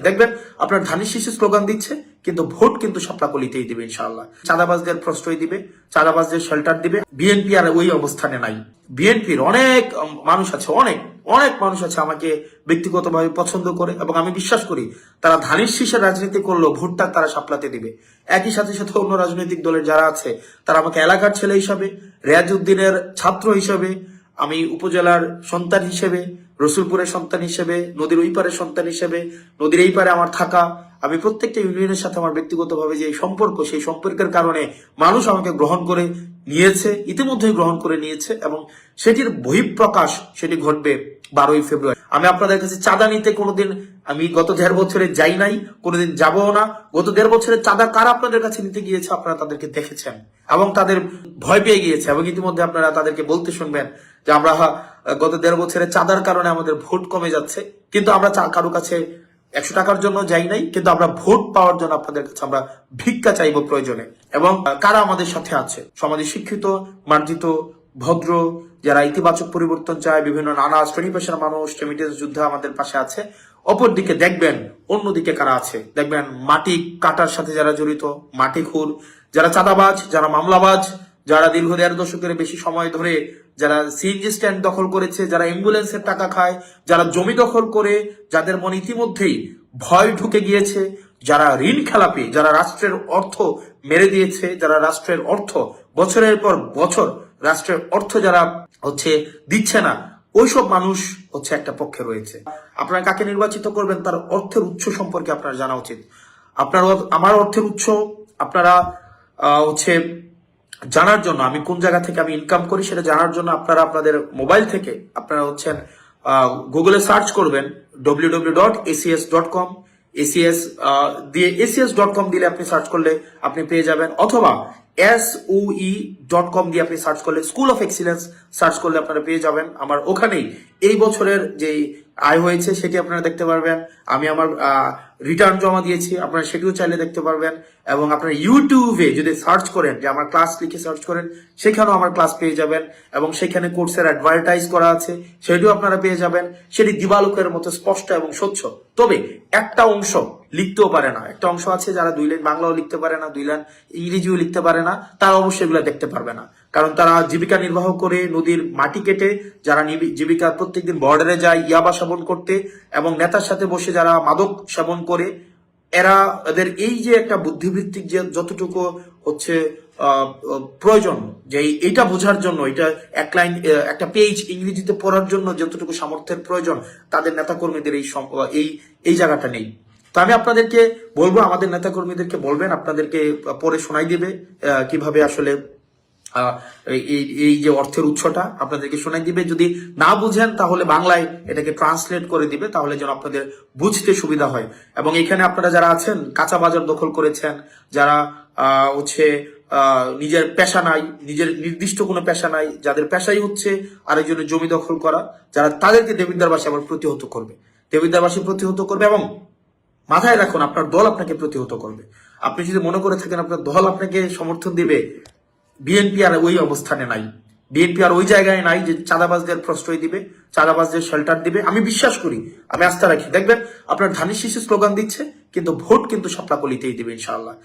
দেখবেন আপনার ধানের শীষে স্লোগান দিচ্ছে, কিন্তু ভোট কিন্তু শাপলাকলিতেই দিবে ইনশাআল্লাহ। চাঁদাবাজদের প্রশ্রয় দিবে, চাঁদাবাজদের শেল্টার দিবে। বিএনপি আর ওই অবস্থানে নাই। বিএনপির অনেক মানুষ আছে, অনেক অনেক মানুষ আছে আমাকে ব্যক্তিগতভাবে পছন্দ করে, এবং আমি বিশ্বাস করি তারা ধানের শীষের রাজনীতি করলেও ভোটটা তারা শাপলাতে দিবে। একই সাথে সাথে অন্য রাজনৈতিক দলের যারা আছে তারা আমাকে এলাকার ছেলে হিসাবে, রেয়াজউদ্দিনের ছাত্র হিসাবে, আমি উপজেলার সন্তান হিসেবে, রসুলপুরের সন্তান হিসেবে, নদীর ওই পারের সন্তান হিসেবে, নদীর এই পারে আমার থাকা, আমি প্রত্যেকটা ইউনিয়নের সাথে আমার ব্যক্তিগতভাবে যে সম্পর্ক, সেই সম্পর্কের কারণে মানুষ আমাকে গ্রহণ করে নিয়েছে, ইতিমধ্যেই গ্রহণ করে নিয়েছে, এবং সেটির বহিঃপ্রকাশ সেটি ঘটবে 12ই ফেব্রুয়ারি। আমি আপনাদের কাছে চাঁদা নিতে কোনোদিন, আমি গত 1.5 বছরে যাই নাই, কোনোদিন যাবও না। গত 1.5 বছরে চাঁদা কারা আপনাদের কাছে নিতে গিয়েছে আপনারা তাদেরকে দেখেছেন, এবং তাদের ভয় পেয়ে গিয়েছে, এবং ইতিমধ্যে আপনারা তাদেরকে বলতে শুনবেন যে আমরা গত 1.5 বছরে চাঁদার কারণে আমাদের ভোট কমে যাচ্ছে, কিন্তু আমরা কারো কাছে 100 টাকার জন্য যাই নাই, কিন্তু আমরা ভোট পাওয়ার জন্য আপনাদের কাছে আমরা ভিক্ষা চাইবো প্রয়োজনে। এবং কারা আমাদের সাথে আছে, সমাজে শিক্ষিত, মার্জিত, ভদ্র, যারা ইতিবাচক পরিবর্তন চায়, বিভিন্ন নানা শ্রেণী পেশার মানুষ, রেমিটেন্স যোদ্ধা আমাদের পাশে আছে। অপরদিকে দেখবেন অন্যদিকে কারা আছে, দেখবেন মাটি কাটার সাথে যারা জড়িত, মাটি খুর, যারা চাঁদাবাজ, যারা মামলাবাজ, যারা দীর্ঘ 1.5 দশকের বেশি সময় ধরে যারা সিএনজি স্ট্যান্ড দখল করেছে, যারা অ্যাম্বুলেন্সের টাকা খায়, যারা জমি দখল করে, যাদের মনে ইতিমধ্যেই ভয় ঢুকে গিয়েছে, যারা ঋণ খেলাপি, যারা রাষ্ট্রের অর্থ মেরে দিয়েছে, যারা রাষ্ট্রের অর্থ বছরের পর বছর রাষ্ট্রের অর্থ যারা দিচ্ছে না, ওইসব মানুষ একটা পক্ষে রয়েছে। আপনারা কাকে নির্বাচিত করবেন তার অর্থের উৎস সম্পর্কে আপনার জানা উচিত। আপনার আমার অর্থের উৎস আপনারা জানার জন্য, আমি কোন জায়গা থেকে আমি ইনকাম করি সেটা জানার জন্য আপনারা আপনাদের মোবাইল থেকে আপনারা গুগলে সার্চ করবেন www.acs.com। ACS দিয়ে acs.com দিলে আপনি সার্চ করলে আপনি পেয়ে যাবেন, অথবা SOE.com দিয়ে আপনি সার্চ করলে, স্কুল অফ এক্সিলেন্স সার্চ করলে আপনারা পেয়ে যাবেন। আমার ওখানেই এই বছরের যে আয় হয়েছে সেটি আপনারা দেখতে পারবেন। আমি আমার রিটার্ন জমা দিয়েছি, আপনারা সেটিও চাইলে দেখতে পারবেন। এবং আপনারা ইউটিউবে যদি সার্চ করেন, যে আমার ক্লাস লিখে সার্চ করেন, সেখানেও আমার ক্লাস পেয়ে যাবেন, এবং সেখানে কোর্সের অ্যাডভার্টাইজ করা আছে, সেটিও আপনারা পেয়ে যাবেন। সেটি দিবালোকের মতো স্পষ্ট এবং স্বচ্ছ। তবে একটা অংশ লিখতেও পারে না, একটা অংশ আছে যারা 2 লাইন বাংলাও লিখতে পারে না, 2 লাইন ইংরেজিও লিখতে পারে না, তারা অবশ্যই এগুলো দেখতে পারবে না। কারণ তারা জীবিকা নির্বাহ করে নদীর মাটি কেটে, যারা জীবিকা প্রত্যেকদিন বর্ডারে যায় ইয়াবা সেবন করতে, এবং নেতার সাথে বসে যারা মাদক সেবন করে, এদের এই যে একটা বুদ্ধিবৃত্তিক যে যতটুকু প্রয়োজন, যে এইটা বোঝার জন্য, এটা এক লাইন একটা পেজ ইংরেজিতে পড়ার জন্য যতটুকু সামর্থ্যের প্রয়োজন, তাদের নেতাকর্মীদের এই জায়গাটা নেই। তো আমি আপনাদেরকে বলবো, আমাদের নেতাকর্মীদেরকে বলবেন, আপনাদেরকে পরে শোনাই দিবে কিভাবে আসলে এই যে অর্থের উৎসটা আপনাদেরকে শোনাই দিবে। যদি না বুঝেন তাহলে বাংলায় এটাকে ট্রান্সলেট করে দিবে, তাহলে যেন আপনাদের বুঝতে সুবিধা হয়। এবং এখানে আপনারা যারা আছেন, কাঁচা বাজার দখল করেছেন, যারা নিজের পেশা নাই, নিজের নির্দিষ্ট কোনো পেশা নাই, যাদের পেশাই আরেকজনের জমি দখল করা, যারা তাদেরকে দেবিদ্বারবাসী আবার প্রতিহত করবে, দেবিদ্বারবাসী প্রতিহত করবে। এবং মাথায় রাখুন, আপনার দল আপনাকে প্রতিহত করবে। আপনি যদি মনে করে থাকেন আপনার দল আপনাকে সমর্থন দিবে, বিএনপি আর ওই অবস্থানে নাই, বিএনপি আর ওই জায়গায় নাই যে চাঁদাবাজদের প্রশ্রয় দিবে, চাঁদাবাজদের শেল্টার দিবে। আমি বিশ্বাস করি, আমি আস্থা রাখি, দেখবেন আপনার ধানের শীষে স্লোগান দিচ্ছে, কিন্তু ভোট কিন্তু শাপলাকলিতেই দিবে ইনশাআল্লাহ।